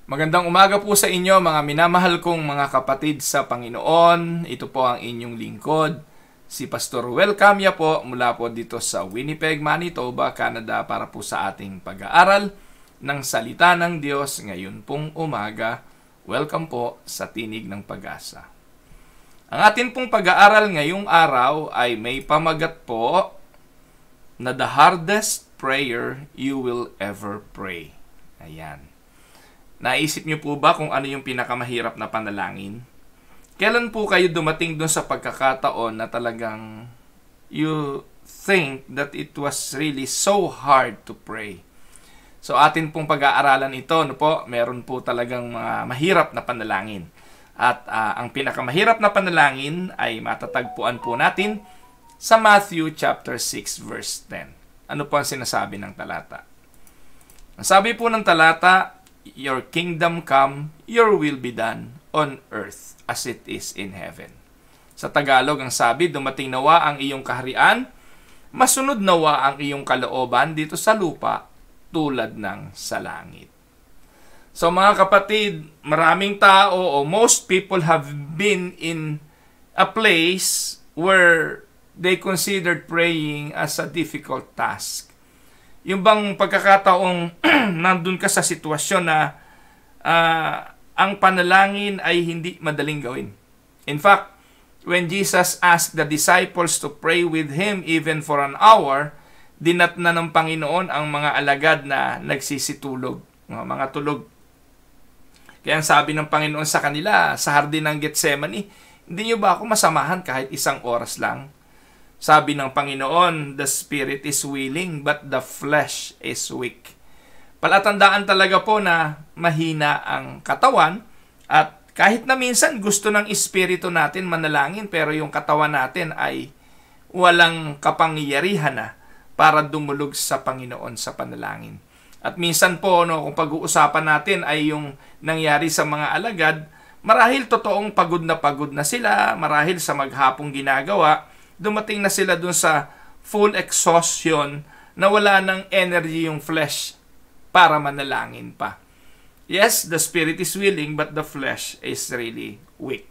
Magandang umaga po sa inyo mga minamahal kong mga kapatid sa Panginoon. Ito po ang inyong lingkod, si Pastor Ruel Camia po mula po dito sa Winnipeg, Manitoba, Canada para po sa ating pag-aaral ng Salita ng Diyos ngayon pong umaga. Welcome po sa Tinig ng Pag-asa. Ang atin pong pag-aaral ngayong araw ay may pamagat po na the hardest prayer you will ever pray. Ayan. Naisip niyo po ba kung ano yung pinakamahirap na panalangin? Kailan po kayo dumating doon sa pagkakataon na talagang you think that it was really so hard to pray? So atin pong pag-aaralan ito, meron po talagang mga mahirap na panalangin. At ang pinakamahirap na panalangin ay matatagpuan po natin sa Matthew chapter 6 verse 10. Ano po ang sinasabi ng talata? Ang sabi po ng talata, "Your kingdom come, your will be done on earth as it is in heaven." Sa Tagalog, ang sabi, dumating nawa ang iyong kaharian, masunod nawa ang iyong kalooban dito sa lupa tulad ng sa langit. So mga kapatid, maraming tao o most people have been in a place where they considered praying as a difficult task. Yung bang pagkakataong nandun ka sa sitwasyon na ang panalangin ay hindi madaling gawin. In fact, when Jesus asked the disciples to pray with Him even for an hour, dinatna ng Panginoon ang mga alagad na nagsisitulog, mga tulog. Kaya ang sabi ng Panginoon sa kanila, sa hardin ng Getsemani, hindi niyo ba ako masamahan kahit isang oras lang? Sabi ng Panginoon, the spirit is willing, but the flesh is weak. Palatandaan talaga po na mahina ang katawan at kahit na minsan gusto ng espiritu natin manalangin pero yung katawan natin ay walang kapangyarihan na para dumulog sa Panginoon sa panalangin. At minsan po, kung pag-uusapan natin ay yung nangyari sa mga alagad, marahil totoong pagod na sila, marahil sa maghapong ginagawa, dumating na sila dun sa full exhaustion na wala ng energy yung flesh para manalangin pa. Yes, the spirit is willing but the flesh is really weak.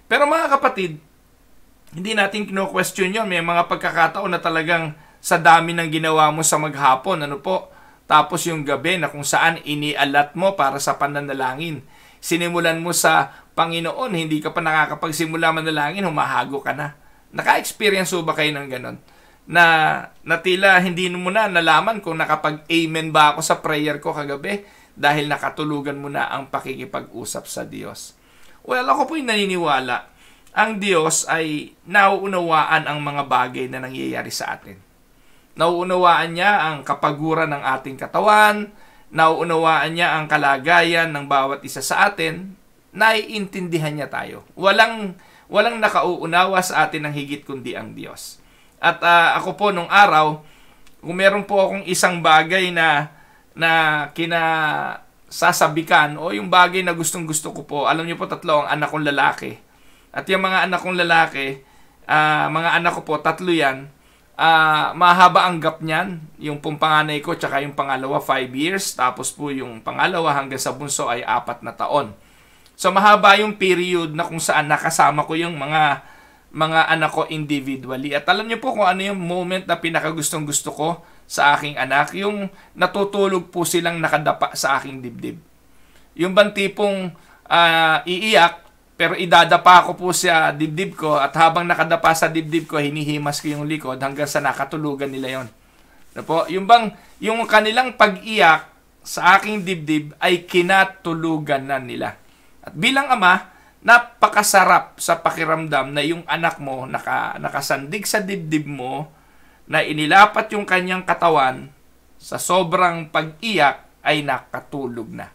Pero mga kapatid, hindi natin kino-question yun. May mga pagkakataon na talagang sa dami ng ginawa mo sa maghapon, tapos yung gabi na kung saan inialat mo para sa pananalangin. Sinimulan mo sa Panginoon, hindi ka pa nakakapagsimula manalangin, humahago ka na. Naka-experience ba kayo ng ganon? Na tila hindi mo na nalaman kung nakapag-amen ba ako sa prayer ko kagabi dahil nakatulugan mo na ang pakikipag-usap sa Diyos. Well, ako po'y naniniwala. Ang Diyos ay nauunawaan ang mga bagay na nangyayari sa atin. Nauunawaan niya ang kapaguran ng ating katawan, nauunawaan niya ang kalagayan ng bawat isa sa atin, naiintindihan niya tayo. Walang nakauunawa sa atin ng higit kundi ang Diyos. At ako po nung araw, kung meron po akong isang bagay na kinasasabikan o yung bagay na gustong-gusto ko po, alam niyo po, 3 ang anak kong lalaki. At yung mga anak kong lalaki, mga anak ko po, 3 yan, mahaba ang gap niyan. Yung pong panganay ko, tsaka yung pangalawa, 5 years. Tapos po yung pangalawa hanggang sa bunso ay 4 na taon. So mahaba yung period na kung saan nakasama ko yung mga anak ko individually. At alam niyo po kung ano yung moment na pinakagustong gusto ko sa aking anak, yung natutulog po silang nakadapa sa aking dibdib. Yung bang tipong iiyak pero idadapa ko po sa dibdib ko at habang nakadapa sa dibdib ko, hinihimas ko yung likod hanggang sa nakatulugan nila yon. Yung kanilang pag-iyak sa aking dibdib ay kinatulugan na nila. At bilang ama, napakasarap sa pakiramdam na yung anak mo nakasandig sa dibdib mo, na inilapat yung kanyang katawan, sa sobrang pag-iyak ay nakatulog na.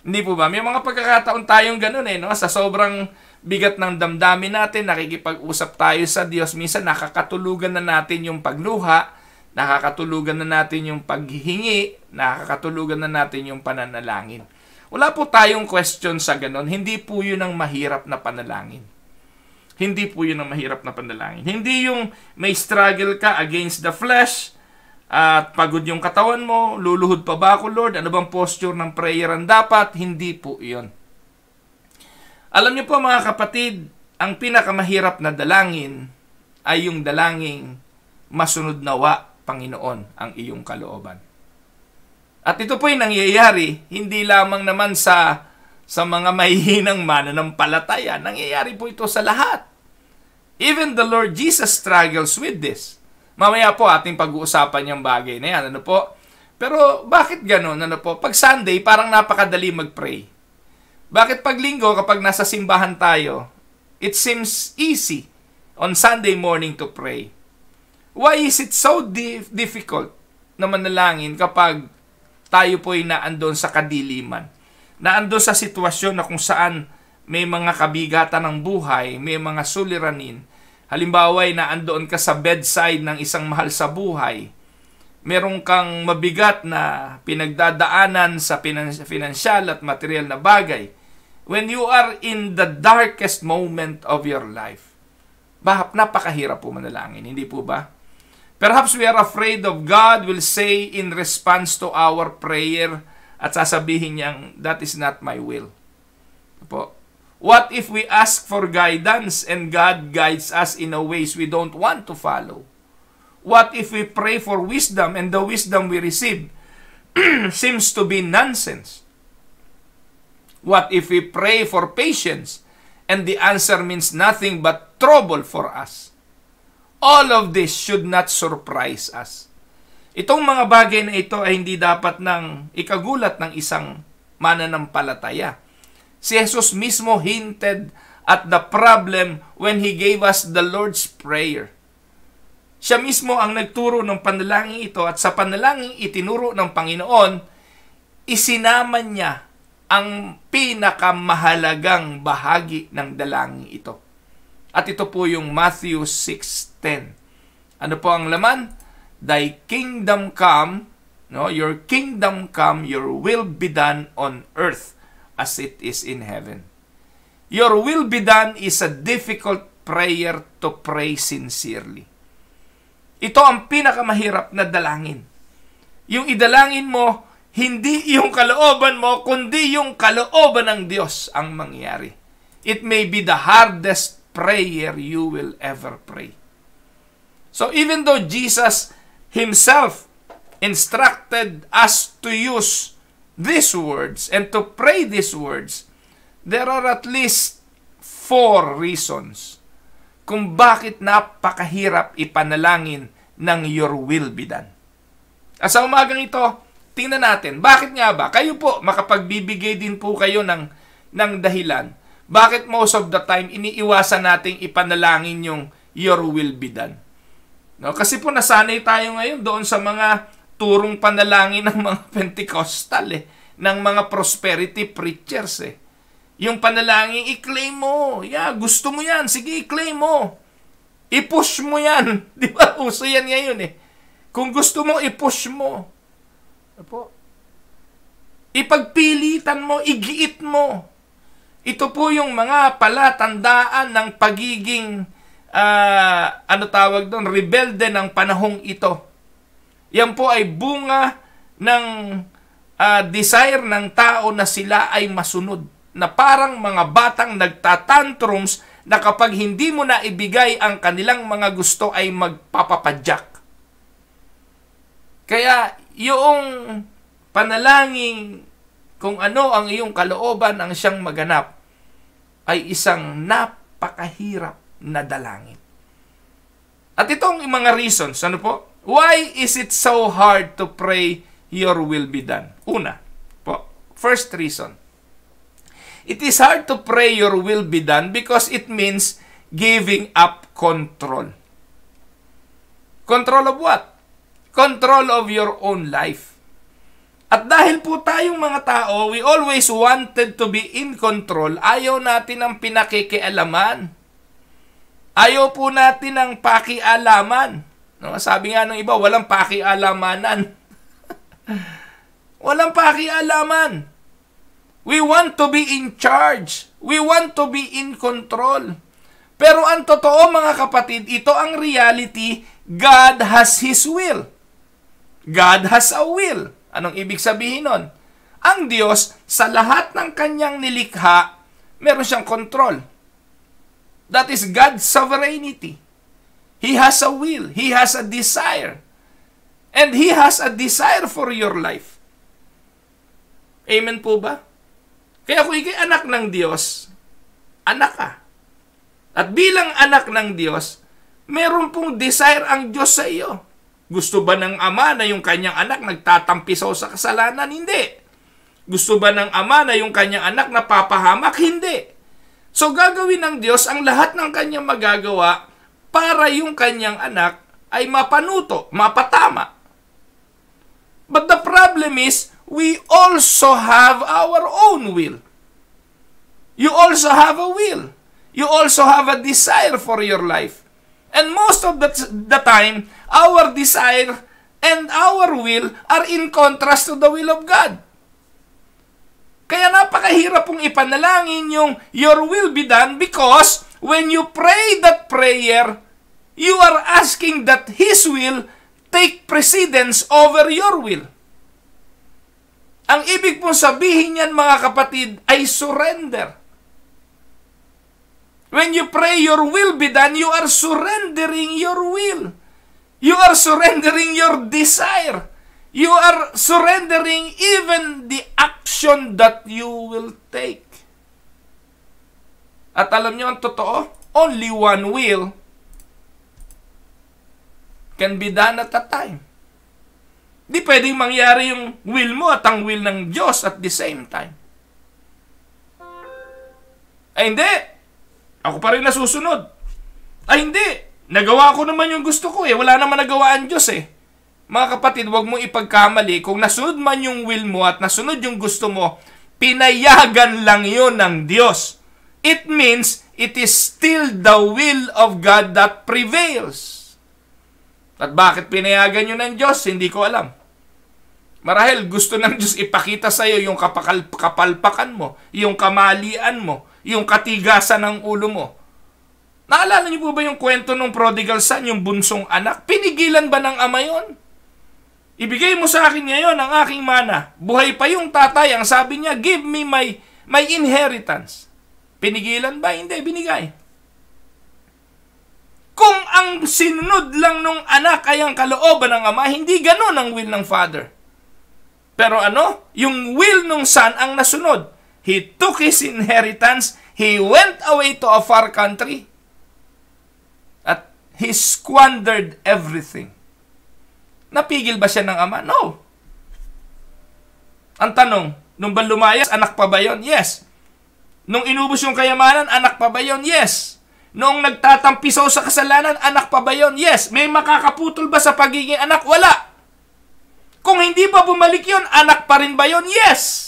Hindi po ba? May mga pagkakataon tayong ganun sa sobrang bigat ng damdamin natin, nakikipag-usap tayo sa Diyos, minsan nakakatulugan na natin yung pagluha, nakakatulugan na natin yung paghihingi, nakakatulugan na natin yung pananalangin. Wala po tayong question sa ganon. Hindi po yun ang mahirap na panalangin. Hindi po yun ang mahirap na panalangin. Hindi yung may struggle ka against the flesh At pagod yung katawan mo, luluhod pa ba ako, Lord? Ano bang posture ng prayer ang dapat? Hindi po iyon. Alam niyo po mga kapatid, ang pinakamahirap na dalangin ay yung dalangin, masunod nawa, Panginoon, ang iyong kalooban. At ito po yung nangyayari, hindi lamang naman sa mga mahihinang mananampalataya. Nangyayari po ito sa lahat. Even the Lord Jesus struggles with this. Mamaya po ating pag-uusapan yung bagay na yan. Ano po? Pero bakit ganun? Ano po? Pag Sunday, parang napakadali mag-pray. Bakit pag Linggo, kapag nasa simbahan tayo, it seems easy on Sunday morning to pray? Why is it so difficult na manalangin kapag tayo po'y naandun sa kadiliman? Naandun sa sitwasyon na kung saan may mga kabigatan ng buhay, may mga suliranin. Halimbawa ay naandoon ka sa bedside ng isang mahal sa buhay. Meron kang mabigat na pinagdadaanan sa financial at material na bagay. When you are in the darkest moment of your life, napakahirap po manalangin, hindi po ba? Perhaps we are afraid of God will say in response to our prayer at sasabihin niyang, that is not my will. Po. What if we ask for guidance and God guides us in a ways we don't want to follow? What if we pray for wisdom and the wisdom we receive seems to be nonsense? What if we pray for patience and the answer means nothing but trouble for us? All of this should not surprise us. Itong mga bagay na ito ay hindi dapat nang ikagulat ng isang mananampalataya. Si Jesus mismo hinted at the problem when He gave us the Lord's Prayer. Siya mismo ang nagturo ng panalangin ito at sa panalangin itinuro ng Panginoon, isinama niya ang pinakamahalagang bahagi ng dalangin ito. At ito po yung Matthew 6:10. Ano po ang laman? Thy kingdom come, your kingdom come, your will be done on earth as it is in heaven. Your will be done is a difficult prayer to pray sincerely. Ito ang pinakamahirap na dalangin. Yung idalangin mo, hindi yung kalooban mo, kundi yung kalooban ng Diyos ang mangyari. It may be the hardest prayer you will ever pray. So even though Jesus Himself instructed us to use these words and to pray these words, there are at least 4 reasons kung bakit napakahirap ipanalangin ng your will be done. At sa umagang ito, tingnan natin, bakit nga ba? Kayo po, makapagbibigay din po kayo ng dahilan. Bakit most of the time, iniiwasan nating ipanalangin yung your will be done? No, kasi po nasanay tayo ngayon doon sa mga turong panalangin ng mga Pentecostal, ng mga prosperity preachers. Yung panalangin, i-claim mo. Yeah, gusto mo yan. Sige, i-claim mo. I-push mo yan. Di ba? Uso yan ngayon Kung gusto mo, i-push mo. Apo. Ipagpilitan mo, igiit mo. Ito po yung mga palatandaan ng pagiging rebelde ng panahong ito. Yan po ay bunga ng desire ng tao na sila ay masunod. Na parang mga batang nagtatantrums na kapag hindi mo na ibigay ang kanilang mga gusto ay magpapapadyak. Kaya yung panalangin kung ano ang iyong kalooban ang siyang maganap ay isang napakahirap na dalangin. At itong mga reasons, ano po? Why is it so hard to pray your will be done? Una, po, first reason. It is hard to pray your will be done because it means giving up control. Control of what? Control of your own life. At dahil po tayong mga tao, we always wanted to be in control. Ayaw natin ng pinakikialaman. Ayaw po natin ng pakialaman. No? Sabi nga ng iba, walang pakialamanan. Walang pakialaman. We want to be in charge. We want to be in control. Pero ang totoo mga kapatid, ito ang reality, God has His will. God has a will. Anong ibig sabihin nun? Ang Diyos, sa lahat ng kanyang nilikha, meron siyang control. That is God's sovereignty. He has a will. He has a desire. And He has a desire for your life. Amen po ba? Kaya kung ikay anak ng Diyos, anak ka. At bilang anak ng Diyos, meron pong desire ang Diyos sa iyo. Gusto ba ng ama na yung kanyang anak nagtatampisaw sa kasalanan? Hindi. Gusto ba ng ama na yung kanyang anak napapahamak? Hindi. So gagawin ng Diyos ang lahat ng kanyang magagawa para yung kanyang anak ay mapanuto, mapatama. But the problem is, we also have our own will. You also have a will. You also have a desire for your life. And most of the time, our desire and our will are in contrast to the will of God. Kaya napakahirap pong ipanalangin yung your will be done because when you pray that prayer, you are asking that His will take precedence over your will. Ang ibig pong sabihin niyan, mga kapatid, ay surrender. When you pray your will be done, you are surrendering your will. You are surrendering your desire. You are surrendering even the action that you will take. At alam niyo ang totoo, only one will can be done at a time. Di pwedeng mangyari yung will mo at ang will ng Diyos at the same time. Ay hindi, ako pa rin nasusunod. Ay hindi, nagawa ko naman yung gusto ko wala naman nagawa ang Diyos Mga kapatid, huwag mo ipagkamali. Kung nasunod man yung will mo at nasunod yung gusto mo, pinayagan lang yun ng Diyos. It means it is still the will of God that prevails. At bakit pinayagan yun ng Diyos? Hindi ko alam. Marahil gusto ng Diyos ipakita sa iyo yung kapalpakan mo, yung kamalian mo, yung katigasan ng ulo mo. Naalala niyo po ba yung kwento ng prodigal son, yung bunsong anak? Pinigilan ba ng ama yun? Ibigay mo sa akin ngayon ang aking mana. Buhay pa yung tatay, ang sabi niya, give me my inheritance. Pinigilan ba? Hindi, binigay. Kung ang sinunod lang nung anak ay ang kalooban ng ama, hindi ganon ang will ng father. Pero yung will nung son ang nasunod. He took his inheritance, he went away to a far country, at he squandered everything. Napigil ba siya ng ama? No. Ang tanong, nung ba lumayas, anak pa ba yun? Yes. Nung inubos yung kayamanan, anak pa ba yun? Yes. Nung nagtatampisaw sa kasalanan, anak pa ba yun? Yes. May makakaputol ba sa pagiging anak? Wala. Kung hindi pa bumalik yun, anak pa rin ba yun? Yes.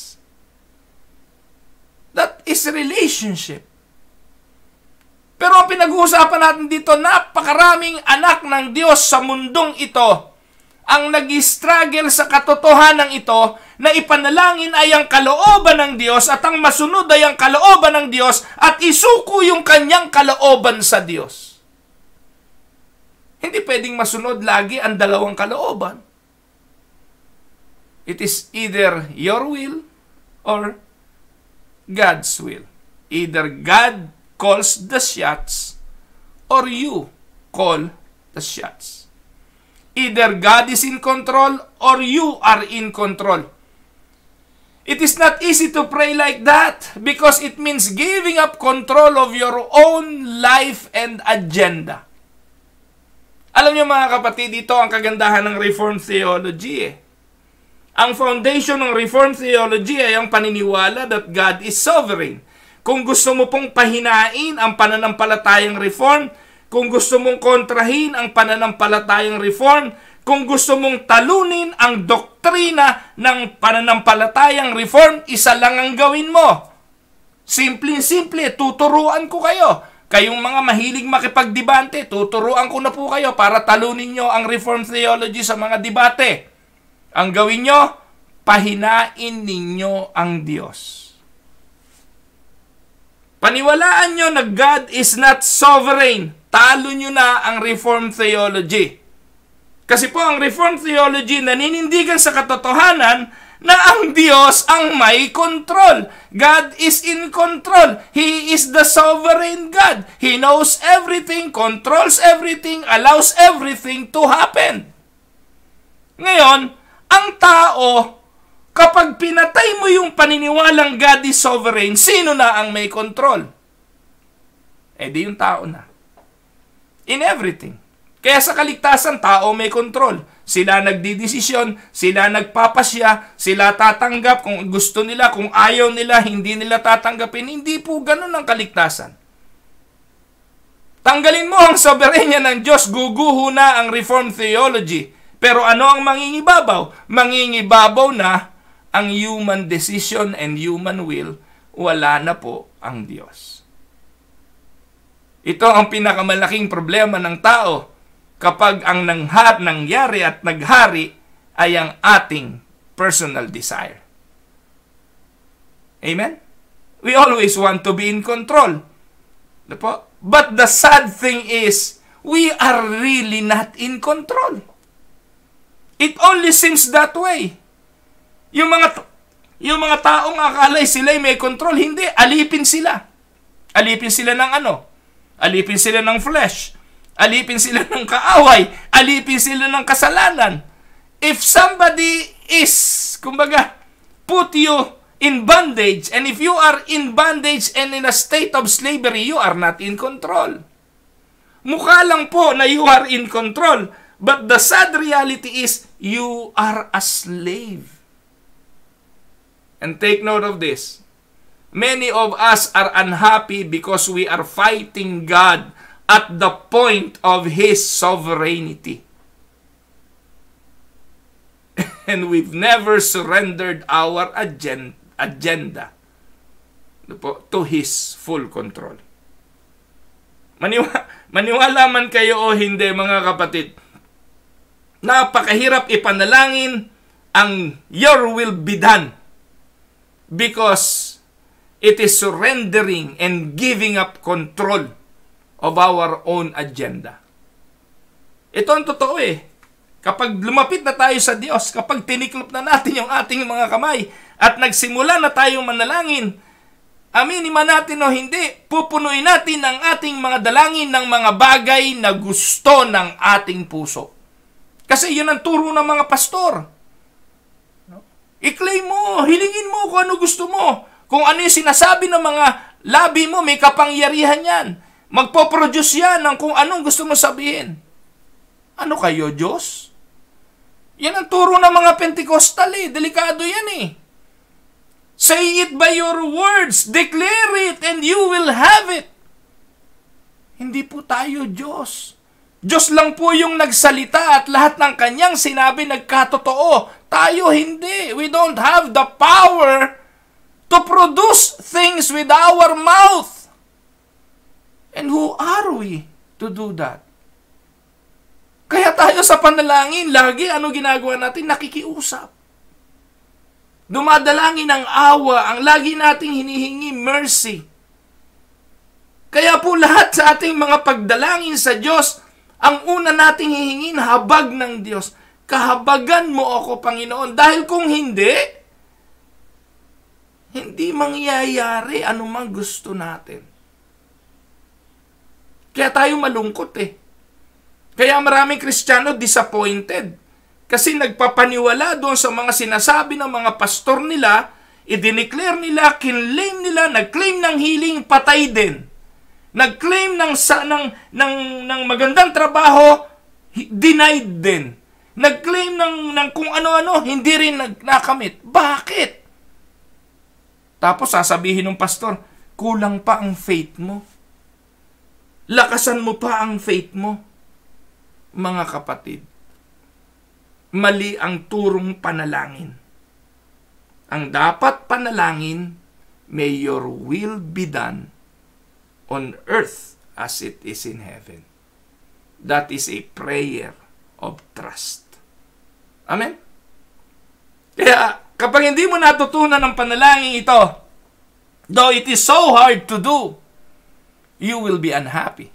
That is relationship. Pero ang pinag-uusapan natin dito, napakaraming anak ng Diyos sa mundong ito ang nag-struggle sa katotohanan ito na ipanalangin ay ang kalooban ng Diyos at ang masunod ay ang kalooban ng Diyos at isuko yung kanyang kalooban sa Diyos. Hindi pwedeng masunod lagi ang dalawang kalooban. It is either your will or God's will. Either God calls the shots or you call the shots. Either God is in control or you are in control. It is not easy to pray like that because it means giving up control of your own life and agenda. Alam niyo mga kapatid, ito ang kagandahan ng Reformed Theology. Ang foundation ng Reformed Theology ay ang paniniwala that God is sovereign. Kung gusto mo pong pahinain ang pananampalatayang Reform, kung gusto mong kontrahin ang pananampalatayang Reform, kung gusto mong talunin ang doktrina ng pananampalatayang Reform, isa lang ang gawin mo. Simple-simple, tuturuan ko kayo. Kayong mga mahilig makipagdebate, tuturuan ko na po kayo para talunin nyo ang Reformed Theology sa mga debate. Ang gawin nyo, pahinain ninyo ang Diyos. Paniwalaan nyo na God is not sovereign. Talo nyo na ang Reformed Theology. Kasi po ang Reformed theology naninindigan sa katotohanan na ang Diyos ang may control. God is in control. He is the sovereign God. He knows everything, controls everything, allows everything to happen. Ngayon, ang tao, kapag pinatay mo yung paniniwalang God is sovereign, sino na ang may control? Di yung tao na. In everything. Kaya sa kaligtasan, tao may control. Sila nagdidesisyon, sila nagpapasya, sila tatanggap kung gusto nila, kung ayaw nila, hindi nila tatanggapin. Hindi po ganun ang kaligtasan. Tanggalin mo ang soberenya ng Diyos, guguho na ang Reformed theology. Pero ano ang mangingibabaw? Mangingibabaw na ang human decision and human will, wala na po ang Diyos. Ito ang pinakamalaking problema ng tao kapag ang nangyari at naghari ay ang ating personal desire. Amen? We always want to be in control. But the sad thing is, we are really not in control. It only seems that way. Yung mga taong akalay sila'y may control, hindi, alipin sila. Alipin sila ng ano? Alipin sila ng flesh. Alipin sila ng kaaway. Alipin sila ng kasalanan. If somebody is, kumbaga, put you in bondage, and if you are in bondage and in a state of slavery, you are not in control. Mukha lang po na you are in control, but the sad reality is, you are a slave. And take note of this. Many of us are unhappy because we are fighting God at the point of His sovereignty. And we've never surrendered our agenda to His full control. Maniwala man kayo o hindi, mga kapatid, napakahirap ipanalangin ang your will be done because it is surrendering and giving up control of our own agenda. Ito ang totoo eh. Kapag lumapit na tayo sa Diyos, kapag tiniklop na natin yung ating mga kamay at nagsimula na tayong manalangin, aminin man natin o hindi, pupunuin natin ang ating mga dalangin ng mga bagay na gusto ng ating puso. Kasi yun ang turo ng mga pastor. I-claim mo, hilingin mo kung ano gusto mo. Kung ano yung sinasabi ng mga labi mo, may kapangyarihan yan. Magpo-produce yan ng kung anong gusto mo sabihin. Ano kayo, Diyos? Yan ang turo ng mga Pentecostal eh. Delikado yan eh. Say it by your words. Declare it and you will have it. Hindi po tayo Diyos. Diyos lang po yung nagsalita at lahat ng kanyang sinabi nagkatotoo. Tayo hindi. We don't have the power to produce things with our mouth. And who are we to do that? Kaya tayo sa panalangin, lagi ano ginagawa natin? Nakikiusap. Dumadalangin ng awa, ang lagi nating hinihingi mercy. Kaya po lahat sa ating mga pagdalangin sa Diyos, ang una nating hihingin, habag ng Diyos. Kahabagan mo ako, Panginoon. Dahil kung hindi mangyayari anumang gusto natin. Kaya tayo malungkot eh. Kaya maraming Kristiyano disappointed. Kasi nagpapaniwala doon sa mga sinasabi ng mga pastor nila, i-declare nila, kinlaim nila, nag-claim ng healing, patay din. Nag-claim ng magandang trabaho, denied din. Nag-claim ng kung ano-ano, hindi rin nakamit. Bakit? Tapos sasabihin ng pastor, kulang pa ang faith mo. Lakasan mo pa ang faith mo. Mga kapatid, mali ang turong panalangin. Ang dapat panalangin, may your will be done on earth as it is in heaven. That is a prayer of trust. Amen? Kaya, kapag hindi mo natutunan ang panalangin ito, though it is so hard to do, you will be unhappy.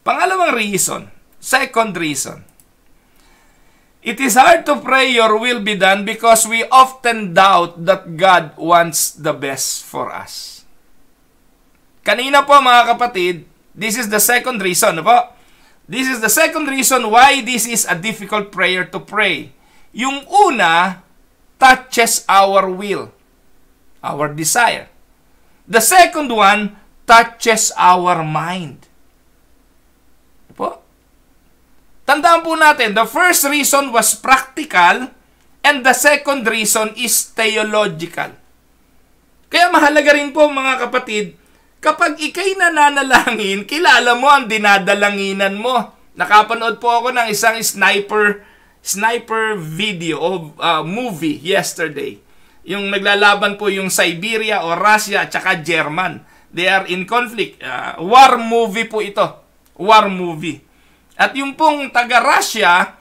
Pangalawang reason, second reason, It is hard to pray your will be done because we often doubt that God wants the best for us. Kanina po mga kapatid, this is the second reason po. This is the second reason why this is a difficult prayer to pray. Yung una, touches our will, our desire. The second one, touches our mind. Po? Tandaan po natin, the first reason was practical and the second reason is theological. Kaya mahalaga rin po mga kapatid, kapag ikay nananalangin, kilala mo ang dinadalanginan mo. Nakapanood po ako ng isang sniper video o movie yesterday. Yung naglalaban po yung Siberia o Russia at saka German. They are in conflict. War movie po ito. War movie. At yung pong taga-Russia,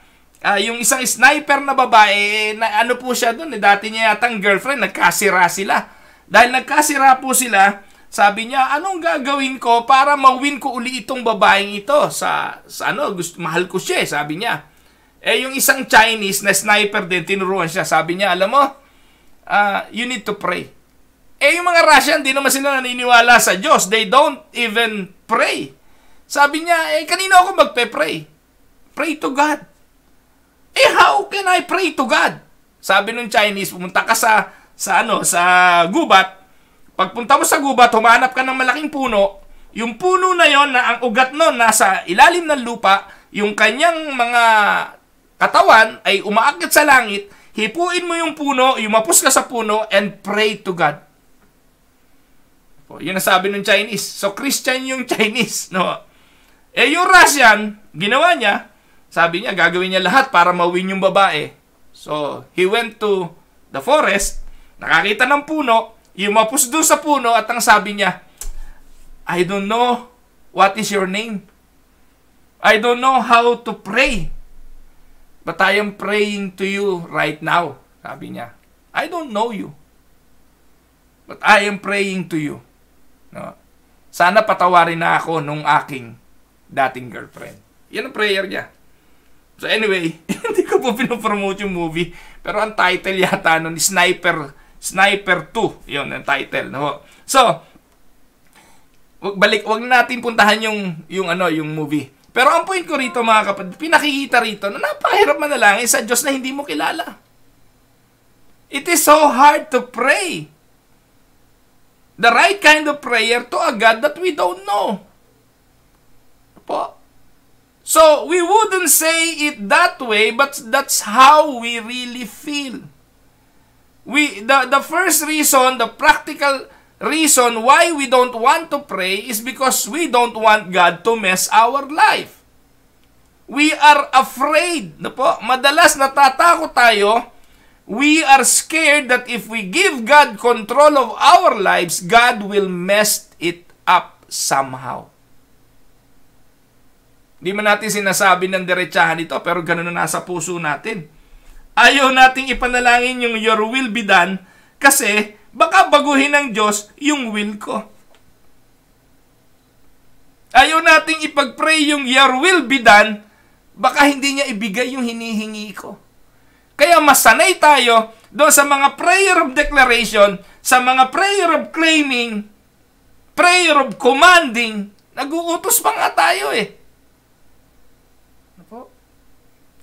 yung isang sniper na babae, na ano po siya doon, dati niya yatang girlfriend, nagkasira sila. Dahil nagkasira po sila, sabi niya, anong gagawin ko para ma-win ko uli itong babaeng ito? Mahal ko siya, sabi niya. Yung isang Chinese na sniper din, tinuruan siya. Sabi niya, alam mo, you need to pray. Yung mga Russian, di naman sila naniniwala sa Diyos. They don't even pray. Sabi niya, kanino ako magpe-pray? Pray to God. How can I pray to God? Sabi nung Chinese, pumunta ka sa gubat. Pagpunta mo sa gubat, humanap ka ng malaking puno. Yung puno na yon na ang ugat nun nasa ilalim ng lupa, yung kanyang mga katawan ay umaakyat sa langit, hipuin mo yung puno, yumapos ka sa puno, and pray to God. Yun ang sabi ng Chinese. So, Christian yung Chinese, no? Yung Russian, ginawa niya, sabi niya, gagawin niya lahat para mawin yung babae. So, he went to the forest, nakakita ng puno, yumapos doon sa puno, at ang sabi niya, I don't know what is your name. I don't know how to pray. But I am praying to you right now. Sabi niya, I don't know you. But I am praying to you. No? Sana patawarin na ako nung aking dating girlfriend. Yan ang prayer niya. So anyway, hindi ko po pinopromote yung movie. Pero ang title yata nun, Sniper 2. Yun ang title. No? So, wag natin puntahan yung movie. Pero ang point ko rito mga kapatid, pinakikita rito na napakahirap manalangin sa Diyos na hindi mo kilala. It is so hard to pray the right kind of prayer to a God that we don't know. Po. So, we wouldn't say it that way, but that's how we really feel. The first reason, the practical reason why we don't want to pray is because we don't want God to mess our life. We are afraid. Madalas natatakot tayo. We are scared that if we give God control of our lives, God will mess it up somehow. Hindi man natin sinasabi ng diretsahan ito, pero ganun na nasa puso natin. Ayaw nating ipanalangin yung your will be done kasi baka baguhin ng Diyos yung will ko. Ayaw nating ipag-pray yung your will be done, baka hindi niya ibigay yung hinihingi ko. Kaya masanay tayo doon sa mga prayer of declaration, sa mga prayer of claiming, prayer of commanding, nag-uutos pa nga tayo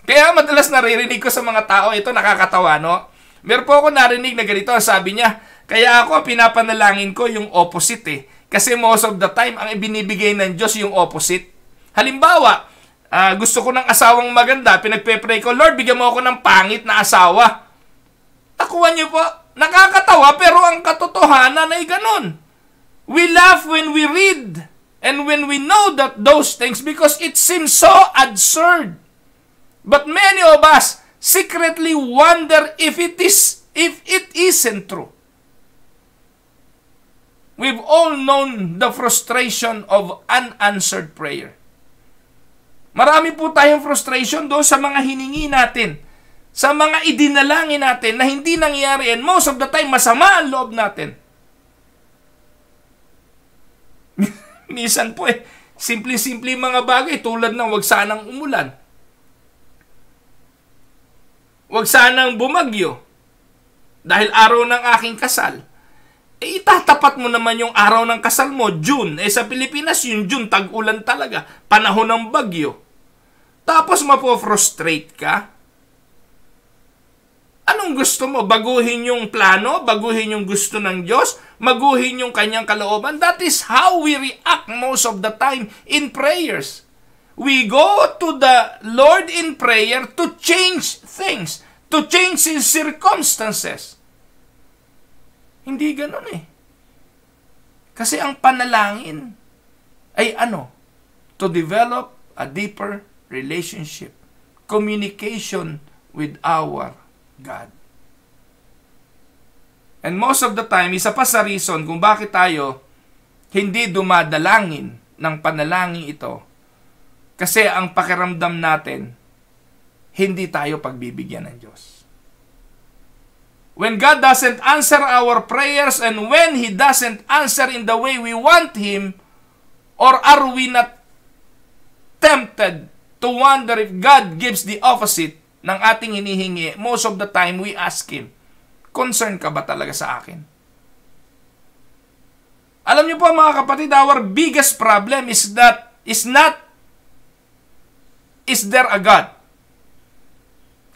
Kaya madalas naririnig ko sa mga tao, ito nakakatawa, no? Meron po ako narinig na ganito, sabi niya, kaya ako pinapanalangin ko yung opposite Kasi most of the time, ang ibinibigay ng Diyos yung opposite. Halimbawa, gusto ko ng asawang maganda, pinagpe-pray ko, Lord, bigyan mo ako ng pangit na asawa. Takuan niyo po, nakakatawa, pero ang katotohanan ay ganun. We laugh when we read and when we know that those things because it seems so absurd. But many of us secretly wonder if it isn't true. We've all known the frustration of unanswered prayer. Marami po tayong frustration doon sa mga hiningi natin, sa mga idinalangin natin na hindi nangyari, and most of the time masama ang loob natin. Minsan po simple-simple mga bagay tulad ng wag sanang umulan. Huwag sanang bumagyo dahil araw ng aking kasal. Itatapat mo naman yung araw ng kasal mo, June. Sa Pilipinas, yung June, tag-ulan talaga. Panahon ng bagyo. Tapos mapo-frustrate ka. Anong gusto mo? Baguhin yung plano? Baguhin yung gusto ng Diyos? Maguhin yung kanyang kalooban? That is how we react most of the time in prayers. We go to the Lord in prayer to change things, to change His circumstances. Hindi ganun eh. Kasi ang panalangin ay ano? To develop a deeper relationship, communication with our God. And most of the time, isa pa sa reason kung bakit tayo hindi dumadalangin ng panalangin ito, kasi ang pakiramdam natin, hindi tayo pagbibigyan ng Diyos. When God doesn't answer our prayers and when He doesn't answer in the way we want Him, or are we not tempted to wonder if God gives the opposite ng ating hinihingi? Most of the time, we ask Him, concern ka ba talaga sa akin? Alam niyo po mga kapatid, our biggest problem is not is there a God?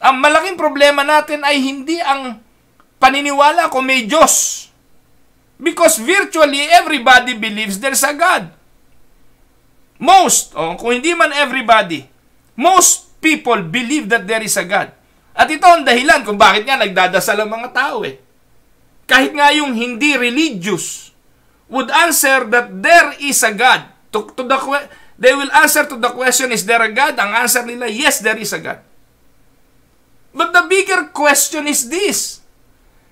Ang malaking problema natin ay hindi ang paniniwala kung may Diyos. Because virtually everybody believes there's a God. Kung hindi man everybody, most people believe that there is a God. At ito ang dahilan kung bakit nga nagdadasal ang mga tao eh. Kahit nga yung hindi religious would answer that there is a God. They will answer to the question, is there a God? Ang answer nila, yes, there is a God. But the bigger question is this.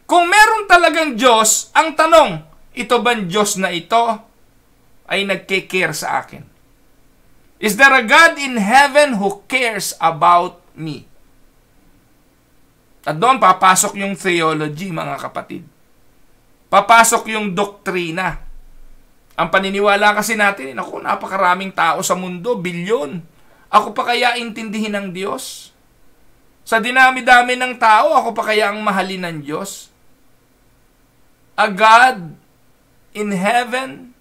Kung meron talagang Diyos, ang tanong, ito bang Diyos na ito ay nagke-care sa akin? Is there a God in heaven who cares about me? At doon papasok yung theology, mga kapatid. Papasok yung doktrina. Ang paniniwala kasi natin, napakaraming tao sa mundo, bilyon. Ako pa kaya intindihin ng Diyos? Sa dinami-dami ng tao, ako pa kaya ang mahalin ng Diyos? A God in heaven,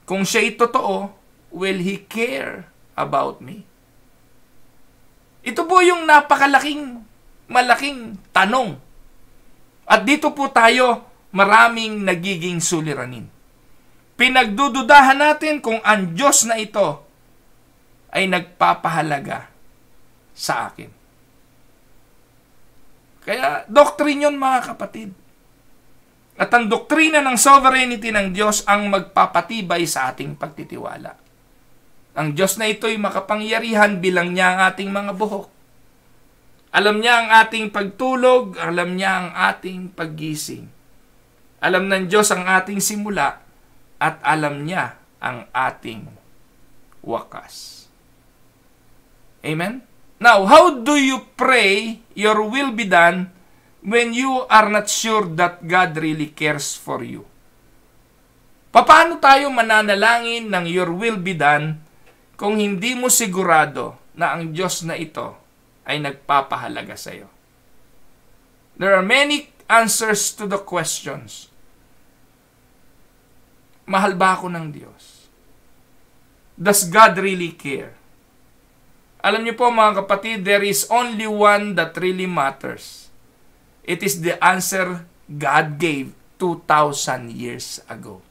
kung siya'y totoo, will He care about me? Ito po yung malaking tanong. At dito po tayo, maraming nagiging suliranin. Pinagdududahan natin kung ang Diyos na ito ay nagpapahalaga sa akin. Kaya, doktrin yun mga kapatid. At ang doktrina ng sovereignty ng Diyos ang magpapatibay sa ating pagtitiwala. Ang Diyos na ito'y makapangyarihan, bilang niya ang ating mga buhok. Alam niya ang ating pagtulog, alam niya ang ating paggising. Alam ng Diyos ang ating simula, at alam niya ang ating wakas. Amen? Now, how do you pray your will be done when you are not sure that God really cares for you? Paano tayo mananalangin ng your will be done kung hindi mo sigurado na ang Diyos na ito ay nagpapahalaga sa iyo? There are many answers to the questions. Mahal ba ako ng Diyos? Does God really care? Alam niyo po mga kapatid, there is only one that really matters. It is the answer God gave 2,000 years ago.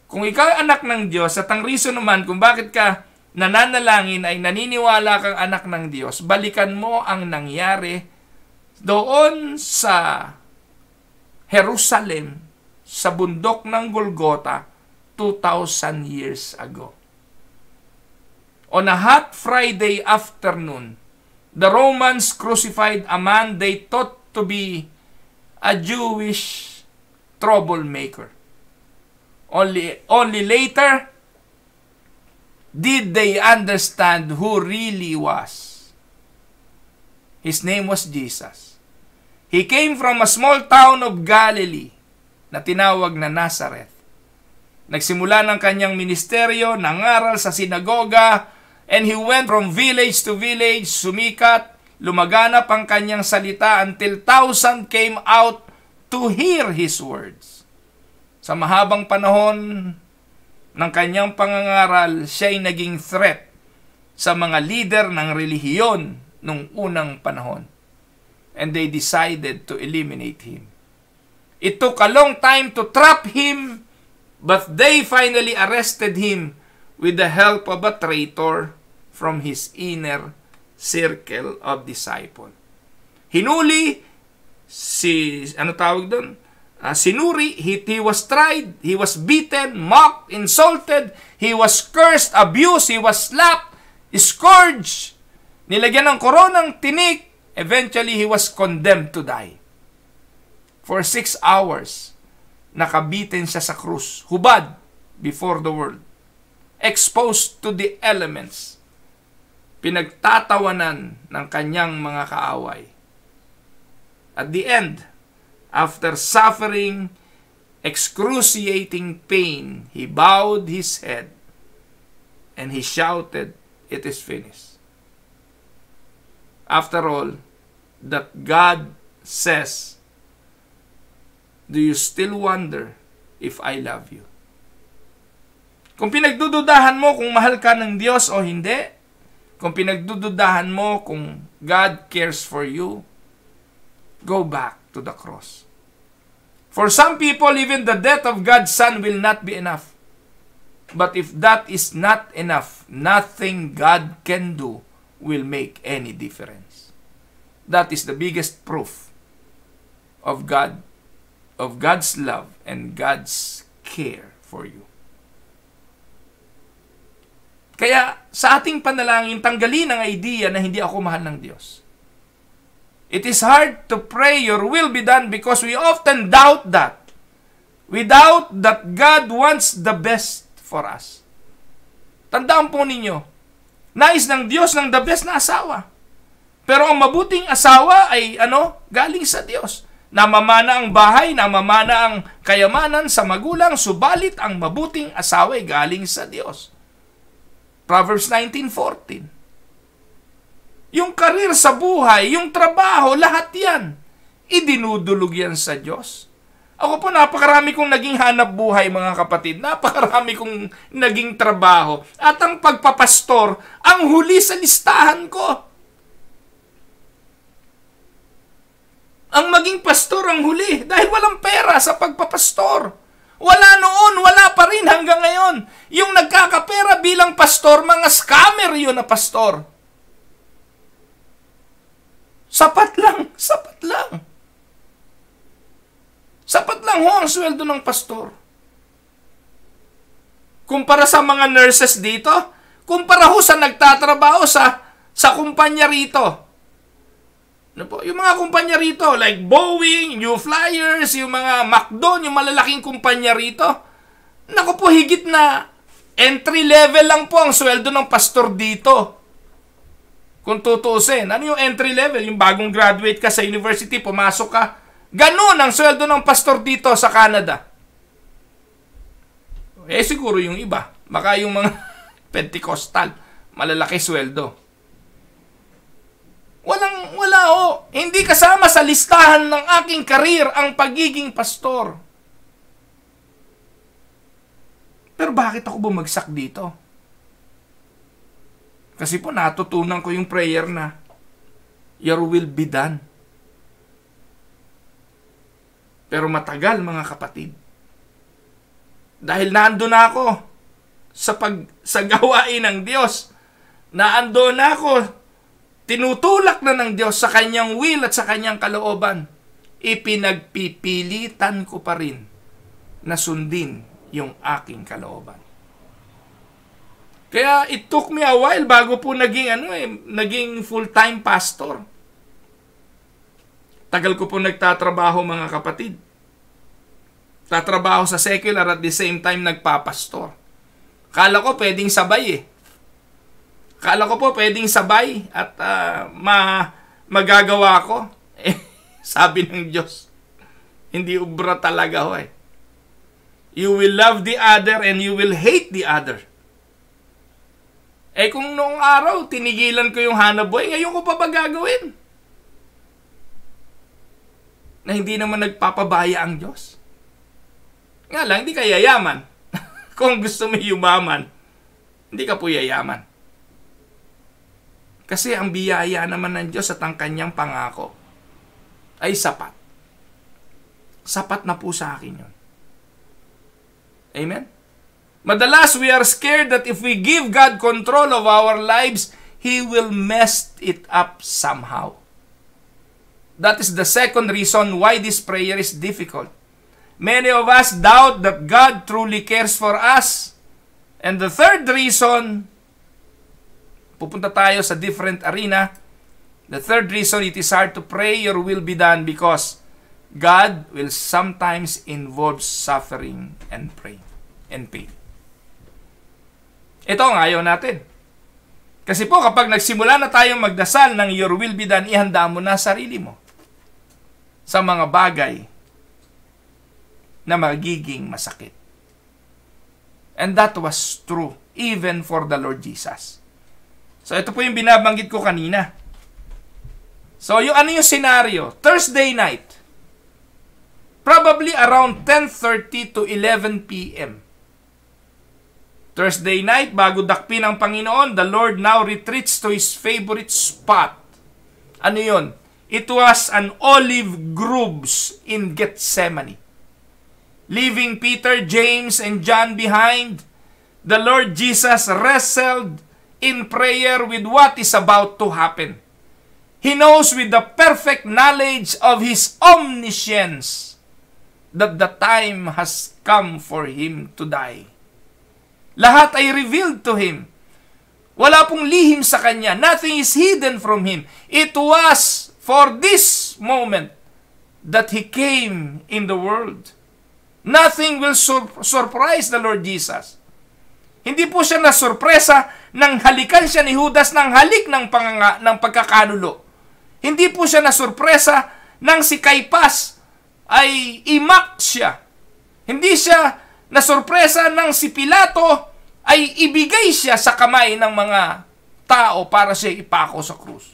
Kung ikaw ay anak ng Diyos, at ang reason naman kung bakit ka nananalangin ay naniniwala kang anak ng Diyos, balikan mo ang nangyari doon sa Jerusalem, sa bundok ng Golgotha, 2,000 years ago. On a hot Friday afternoon, the Romans crucified a man they thought to be a Jewish troublemaker. Only later did they understand who really was. His name was Jesus. He came from a small town of Galilee na tinawag na Nazareth. Nagsimula ng kanyang ministeryo, nangaral sa sinagoga, And he went from village to village, sumikat, lumaganap ang kanyang salita until 1,000 came out to hear his words. Sa mahabang panahon ng kanyang pangangaral, siya'y naging threat sa mga leader ng relihiyon nung unang panahon. And they decided to eliminate him. It took a long time to trap him, but they finally arrested him with the help of a traitor from his inner circle of disciples. Hinuli sinuri, he was tried, he was beaten, mocked, insulted, he was cursed, abused, he was slapped, scourged, nilagyan ng koronang tinik. Eventually, he was condemned to die. For 6 hours, nakabitin siya sa krus, hubad before the world, exposed to the elements, pinagtatawanan ng kanyang mga kaaway. At the end, after suffering excruciating pain, he bowed his head and he shouted, "It is finished." After all, that God says, "Do you still wonder if I love you?" Kung pinagdududahan mo kung mahal ka ng Diyos o hindi, kung pinagdududahan mo kung God cares for you, go back to the cross. For some people, even the death of God's Son will not be enough. But if that is not enough, nothing God can do will make any difference. That is the biggest proof of God, of God's love and God's care for you. Kaya sa ating panalangin, tanggalin ang idea na hindi ako mahal ng Diyos. It is hard to pray your will be done because we often doubt that. We doubt that God wants the best for us. Tandaan po ninyo, nais ng Diyos ng the best na asawa. Pero ang mabuting asawa ay galing sa Diyos. Namamana ang bahay, namamana ang kayamanan sa magulang, subalit ang mabuting asawa ay galing sa Diyos. Proverbs 19:14. Yung karir sa buhay, yung trabaho, lahat yan, idinudulog yan sa Diyos. Ako po, napakarami kong naging hanap buhay, mga kapatid. Napakarami kong naging trabaho. At ang pagpapastor, ang huli sa listahan ko. Ang maging pastor ang huli dahil walang pera sa pagpapastor. Wala noon, wala pa rin hanggang ngayon. Yung nagkakapera bilang pastor, mga scammer yun na pastor. Sapat lang, sapat lang. Sapat lang ho ang sweldo ng pastor. Kumpara sa mga nurses dito, kumpara ho sa nagtatrabaho sa kumpanya rito. Yung mga kumpanya rito, like Boeing, New Flyers, yung mga McDo, yung malalaking kumpanya rito, naku po, higit na entry level lang po ang sweldo ng pastor dito. Kung tutuusin, ano yung entry level? Yung bagong graduate ka sa university, pumasok ka, ganun ang sweldo ng pastor dito sa Canada. Siguro yung iba, baka yung mga Pentecostal, malalaki sweldo. Wala ho. Hindi kasama sa listahan ng aking karir ang pagiging pastor. Pero bakit ako bumagsak dito? Kasi po natutunan ko yung prayer na, "Your will be done." Pero matagal, mga kapatid. Dahil naandun na ako sa gawain ng Diyos. Naandun na ako, tinutulak na ng Diyos sa kanyang will at sa kanyang kalooban. Ipinagpipilitan ko pa rin na sundin yung aking kalooban. Kaya it took me a while bago po naging full-time pastor. Tagal ko po nagtatrabaho, mga kapatid. Tatrabaho sa secular at the same time nagpapastor. Kala ko pwedeng sabay Kala ko po pwedeng sabay at magagawa ko. Sabi ng Diyos, hindi ubra talaga ho You will love the other and you will hate the other. Eh kung noong araw, tinigilan ko yung hanap buhay, ngayon ko pa ba gagawin? Na hindi naman nagpapabaya ang Diyos. Nga lang, hindi ka yayaman. Kung gusto mo yumaman, hindi ka po yayaman. Kasi ang biyaya naman ng Diyos at ang kanyang pangako ay sapat. Sapat na po sa akin yun. Amen? Madalas, we are scared that if we give God control of our lives, He will mess it up somehow. That is the second reason why this prayer is difficult. Many of us doubt that God truly cares for us. And the third reason, pupunta tayo sa different arena. The third reason it is hard to pray your will be done because God will sometimes involve suffering and pain. Ito ang ayaw natin. Kasi po kapag nagsimula na tayong magdasal ng your will be done, ihanda mo na sarili mo sa mga bagay na magiging masakit. And that was true even for the Lord Jesus. So ito po yung binabanggit ko kanina. So yung scenario? Thursday night. Probably around 10:30 to 11 p.m. Thursday night, bago dakpin ang Panginoon, the Lord now retreats to His favorite spot. Ano yun? It was an olive groves in Gethsemane. Leaving Peter, James, and John behind, the Lord Jesus wrestled in prayer with what is about to happen. He knows with the perfect knowledge of His omniscience that the time has come for Him to die. Lahat ay revealed to Him. Wala pong lihim sa Kanya. Nothing is hidden from Him. It was for this moment that He came in the world. Nothing will surprise the Lord Jesus. Hindi po siya nasurpresa nang halikan siya ni Judas ng halik ng pagkakanulo. Hindi po siya nasurpresa nang si Caiphas ay imak siya. Hindi siya nasurpresa nang si Pilato ay ibigay siya sa kamay ng mga tao para siya ipako sa krus.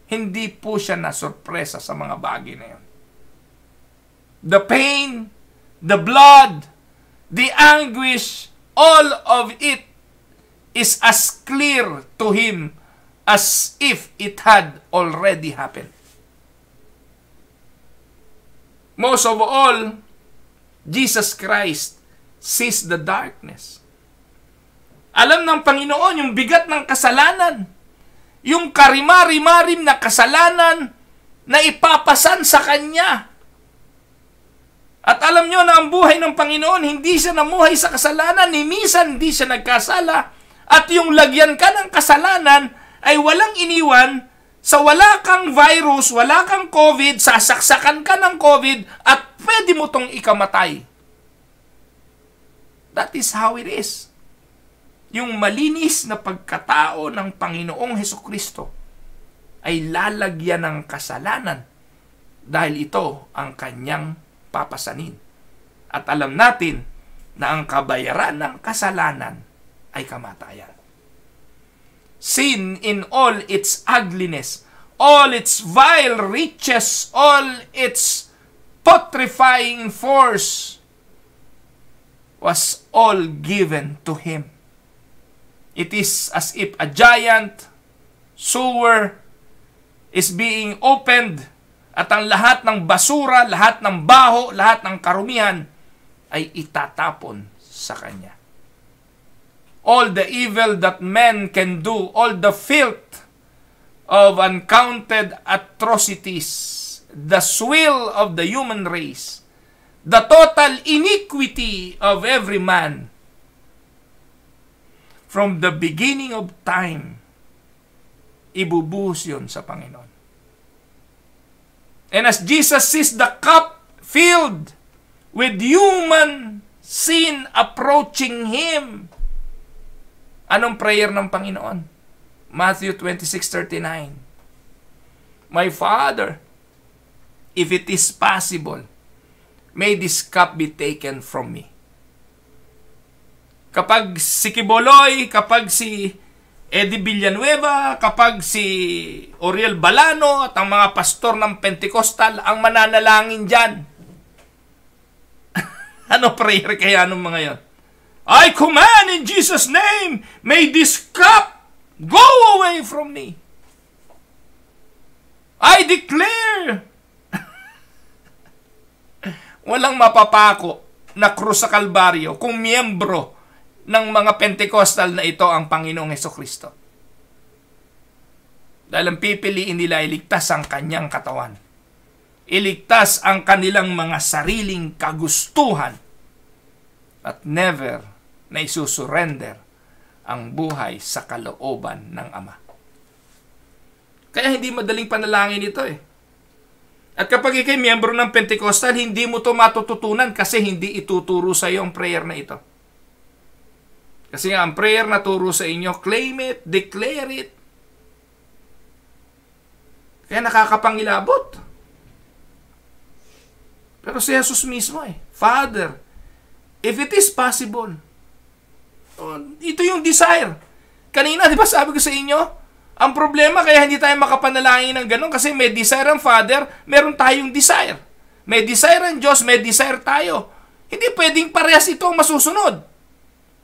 Hindi po siya nasurpresa sa mga bagay na yun. The pain, the blood, the anguish, all of it is as clear to Him as if it had already happened. Most of all, Jesus Christ sees the darkness. Alam ng Panginoon yung bigat ng kasalanan, yung karimari-marim na kasalanan na ipapasan sa Kanya. At alam nyo na ang buhay ng Panginoon, hindi siya namuhay sa kasalanan, ni minsan hindi siya nagkasala. At yung lagyan ka ng kasalanan ay walang iniwan, sa wala kang virus, wala kang COVID, sasaksakan ka ng COVID at pwede mo tong ikamatay. That is how it is. Yung malinis na pagkatao ng Panginoong Hesukristo ay lalagyan ng kasalanan dahil ito ang kanyang papasanin. At alam natin na ang kabayaran ng kasalanan ay kamatayan. Sin in all its ugliness, all its vile riches, all its putrefying force was all given to Him. It is as if a giant sewer is being opened at ang lahat ng basura, lahat ng baho, lahat ng karumihan ay itatapon sa Kanya. All the evil that men can do, all the filth of uncounted atrocities, the swill of the human race, the total iniquity of every man, from the beginning of time, ibubuhos yun sa Panginoon. And as Jesus sees the cup filled with human sin approaching Him, anong prayer ng Panginoon? Matthew 26:39. My Father, if it is possible, may this cup be taken from me. kapag si Kiboloy, kapag si Eddie Villanueva, kapag si Oriel Balano at ang mga pastor ng Pentecostal ang mananalangin dyan. Ano prayer kaya nung mga yon? I command in Jesus' name, may this cup go away from me. I declare. Walang mapapako na krus sa Kalbaryo kung miyembro ng mga Pentecostal na ito ang Panginoong Hesukristo. Dahil ang pipiliin nila iligtas ang kanyang katawan. Iligtas ang kanilang mga sariling kagustuhan at never na isusurrender ang buhay sa kalooban ng Ama. Kaya hindi madaling panalangin ito eh. At kapag ikay miyembro ng Pentecostal, hindi mo ito matututunan kasi hindi ituturo sa iyo ang prayer na ito. Kasi nga, ang prayer na turo sa inyo, claim it, declare it. Kaya nakakapangilabot. Pero si Jesus mismo Father, if it is possible, ito yung desire. Kanina, di ba sabi ko sa inyo, ang problema kaya hindi tayo makapanalangin ng ganun kasi may desire ang Father, meron tayong desire. May desire ang Diyos, may desire tayo. Hindi pwedeng parehas ito ang masusunod.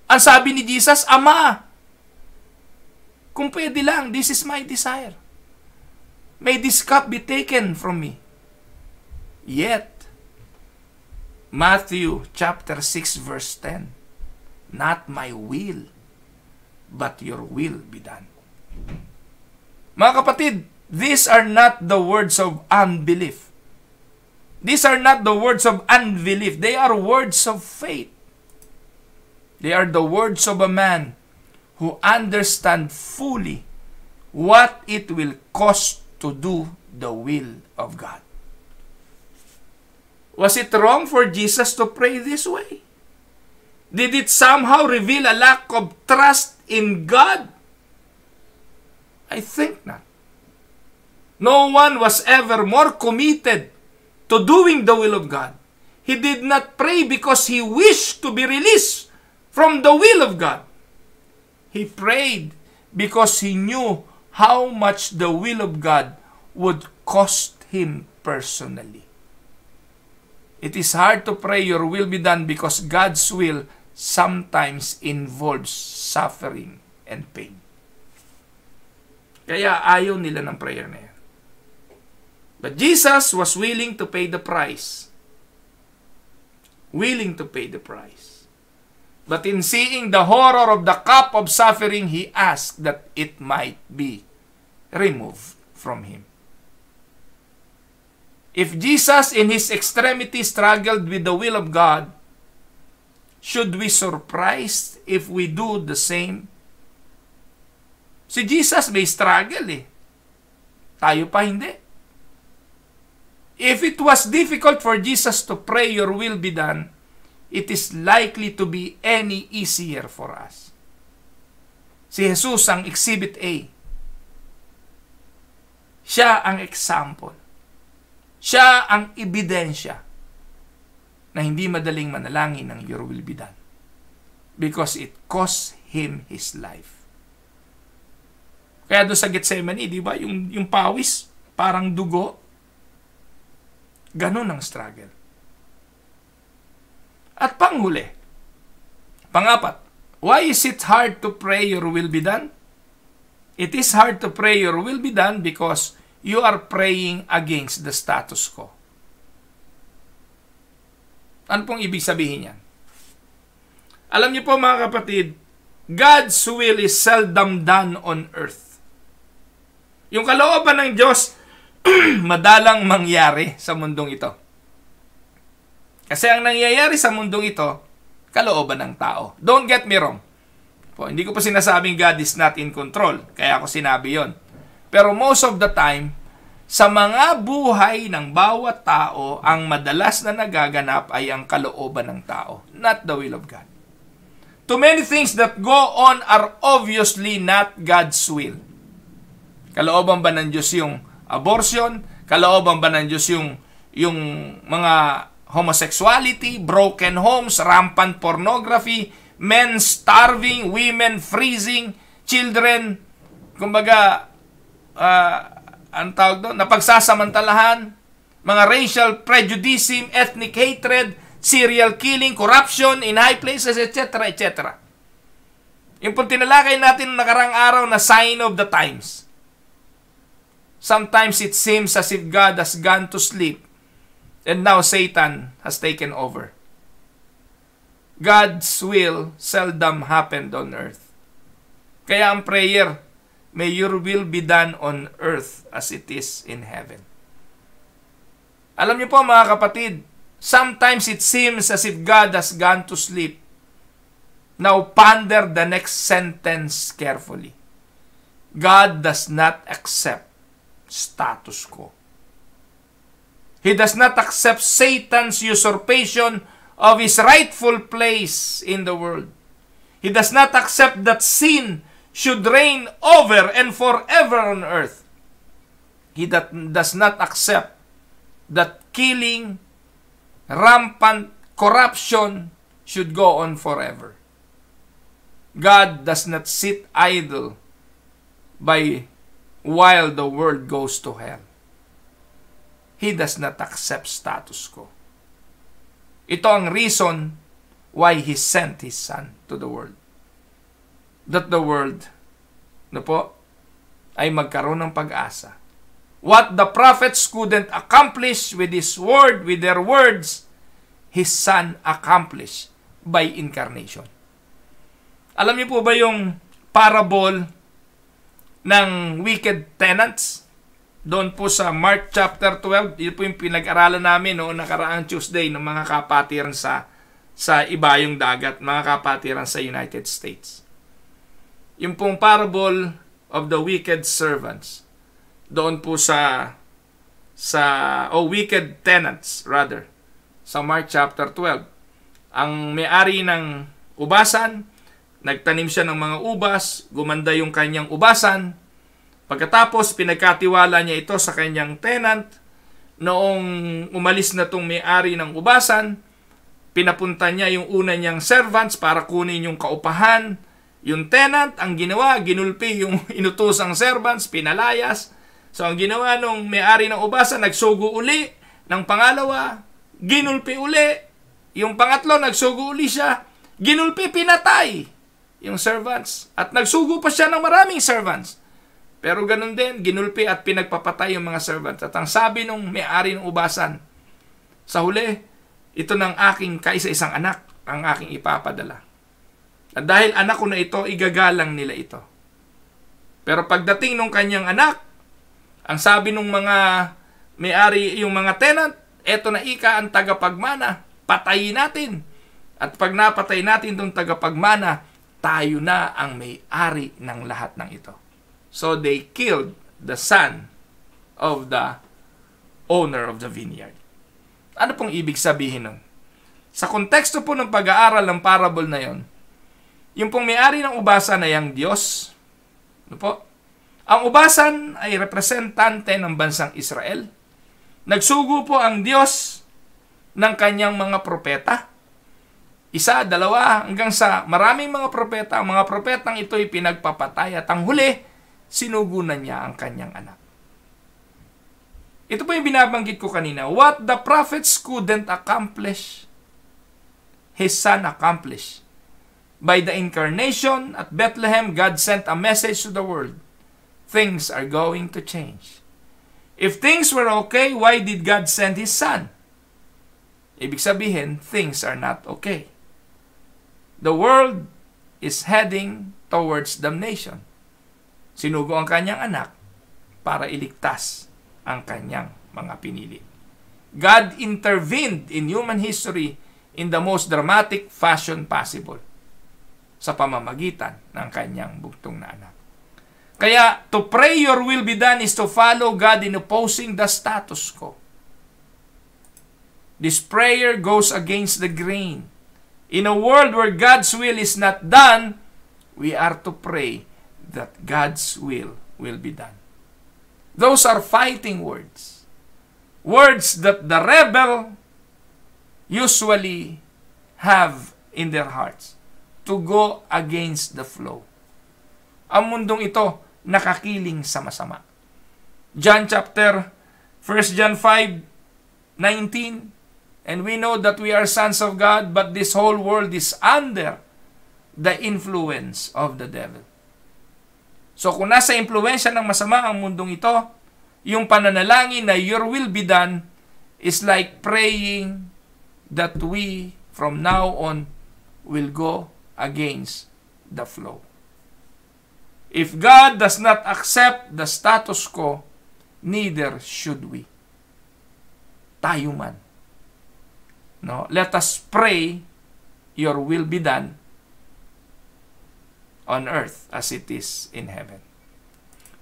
Ang sabi ni Jesus, Ama, kung pwede lang, this is my desire. May this cup be taken from me. Yet, Matthew chapter 6 verse 10, not my will, but your will be done. Mga kapatid, these are not the words of unbelief. These are not the words of unbelief. They are words of faith. They are the words of a man who understands fully what it will cost to do the will of God. Was it wrong for Jesus to pray this way? Did it somehow reveal a lack of trust in God? I think not. No one was ever more committed to doing the will of God. He did not pray because he wished to be released from the will of God. He prayed because he knew how much the will of God would cost him personally. It is hard to pray your will be done because God's will sometimes involves suffering and pain. Kaya ayaw nila ng prayer na yan. But Jesus was willing to pay the price. Willing to pay the price. But in seeing the horror of the cup of suffering, he asked that it might be removed from him. If Jesus in his extremity struggled with the will of God, should we surprised if we do the same? Si Jesus may struggle Tayo pa hindi. If it was difficult for Jesus to pray, your will be done, it is likely to be any easier for us. Si Jesus ang exhibit A. Siya ang example. Siya ang ebidensya na hindi madaling manalangin ng your will be done. Because it cost him his life. Kaya doon sa Gethsemane, di ba? Yung pawis, parang dugo. Ganon ang struggle. At panghuli, pangapat, why is it hard to pray your will be done? It is hard to pray your will be done because you are praying against the status quo. Ano pong ibig sabihin yan? Alam niyo po mga kapatid, God's will is seldom done on earth. Yung kalooban ng Diyos, madalang mangyari sa mundong ito. Kasi ang nangyayari sa mundong ito, kalooban ng tao. Don't get me wrong. Hindi ko pa sinasabing God is not in control. Kaya ako sinabi yon. Pero most of the time, sa mga buhay ng bawat tao, ang madalas na nagaganap ay ang kalooban ng tao, not the will of God. Too many things that go on are obviously not God's will. Kalooban ba ng Diyos yung abortion? Kalooban ba ng Diyos yung mga homosexuality, broken homes, rampant pornography, men starving, women freezing, children, kumbaga, ang tawag doon, napagsasamantalahan, mga racial prejudice, ethnic hatred, serial killing, corruption in high places, etc., etc. Yung pong tinalakay natin nakarang araw na sign of the times. Sometimes it seems as if God has gone to sleep and now Satan has taken over. God's will seldom happened on earth. Kaya ang prayer, may your will be done on earth as it is in heaven. Alam niyo po mga kapatid, sometimes it seems as if God has gone to sleep. Now ponder the next sentence carefully. God does not accept status quo. He does not accept Satan's usurpation of his rightful place in the world. He does not accept that sin should reign over and forever on earth. He does not accept that killing, rampant corruption should go on forever. God does not sit idle while the world goes to hell. He does not accept status quo. Ito ang reason why He sent His Son to the world. That the world, ay magkaroon ng pag-asa. What the prophets couldn't accomplish with His word, with their words, His Son accomplished by incarnation. Alam niyo po ba yung parable ng wicked tenants? Doon po sa Mark chapter 12, yun po yung pinag-aralan namin noong nakaraang Tuesday ng mga kapatiran sa ibayong dagat, mga kapatiran sa United States. Yung pong parable of the wicked servants. Doon po wicked tenants rather, sa Mark chapter 12. Ang may-ari ng ubasan, nagtanim siya ng mga ubas, gumanda yung kanyang ubasan. Pagkatapos, pinagkatiwala niya ito sa kanyang tenant. Noong umalis na itong may-ari ng ubasan, pinapunta niya yung una niyang servants para kunin yung kaupahan. Yung tenant, ang ginawa, ginulpi yung inutosang servants, pinalayas. So, ang ginawa nung may-ari ng ubasan, nagsugo uli. Ng pangalawa, ginulpi uli. Yung pangatlo, nagsugo uli siya. Ginulpi, pinatay yung servants. At nagsugo pa siya ng maraming servants. Pero ganun din, ginulpi at pinagpapatay yung mga servants. At ang sabi nung may-ari ng ubasan, sa huli, ito ng aking kaisa-isang anak, ang aking ipapadala. At dahil anak ko na ito, igagalang nila ito. Pero pagdating nung kanyang anak, ang sabi nung mga may-ari, yung mga tenant, eto na ika ang tagapagmana, patayin natin. At pag napatay natin itong tagapagmana, tayo na ang may-ari ng lahat ng ito. So they killed the son of the owner of the vineyard. Ano pong ibig sabihin nun? Sa konteksto po ng pag-aaral ng parable na yon, yung pong may-ari ng ubasan ay ang Diyos. Ano po? Ang ubasan ay representante ng bansang Israel. Nagsugo po ang Diyos ng kanyang mga propeta. Isa, dalawa, hanggang sa maraming mga propeta. Ang mga propetang ito ay pinagpapatay at ang huli, sinugunan niya ang kanyang anak. Ito po yung binabanggit ko kanina. What the prophets couldn't accomplish, His Son accomplished. By the incarnation at Bethlehem, God sent a message to the world. Things are going to change. If things were okay, why did God send His Son? Ibig sabihin, things are not okay. The world is heading towards damnation. Sinugo ang kanyang anak para iligtas ang kanyang mga pinili. God intervened in human history in the most dramatic fashion possible sa pamamagitan ng kanyang bugtong na anak. Kaya, to pray your will be done is to follow God in opposing the status quo. This prayer goes against the grain. In a world where God's will is not done, we are to pray that God's will be done. Those are fighting words. Words that the rebel usually have in their hearts. to go against the flow. Ang mundong ito nakakiling sa masama. John 1 John 5:19, and we know that we are sons of God, but this whole world is under the influence of the devil. So kung nasa impluensya ng masama ang mundong ito, yung pananalangin na your will be done is like praying that we from now on will go against the flow. If God does not accept the status quo, neither should we. Tayo man. No? Let us pray, your will be done on earth as it is in heaven.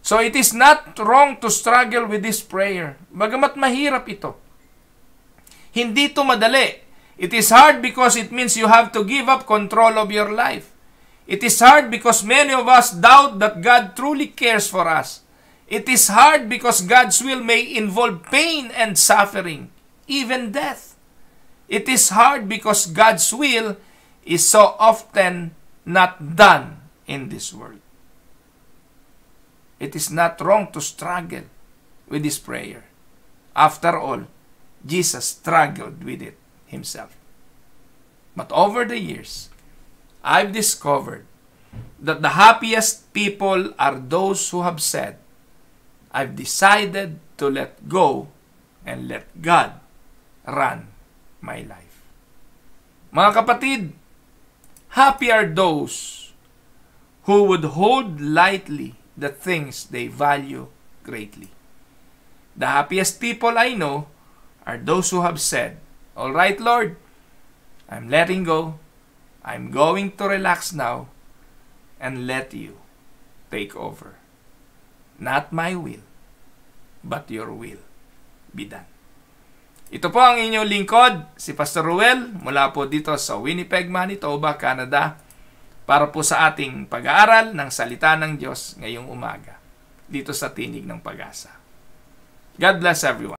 So it is not wrong to struggle with this prayer. Bagamat mahirap ito. Hindi ito madali. It is hard because it means you have to give up control of your life. It is hard because many of us doubt that God truly cares for us. It is hard because God's will may involve pain and suffering, even death. It is hard because God's will is so often not done in this world. It is not wrong to struggle with this prayer. After all, Jesus struggled with it himself. But over the years, I've discovered that the happiest people are those who have said, I've decided to let go and let God run my life. Mga kapatid, happy are those who would hold lightly the things they value greatly. The happiest people I know are those who have said, all right, Lord, I'm letting go. I'm going to relax now and let you take over. Not my will, but your will be done. Ito po ang inyong lingkod, si Pastor Ruel, mula po dito sa Winnipeg, Manitoba, Canada, para po sa ating pag-aaral ng salita ng Diyos ngayong umaga, dito sa Tinig ng Pag-asa. God bless everyone.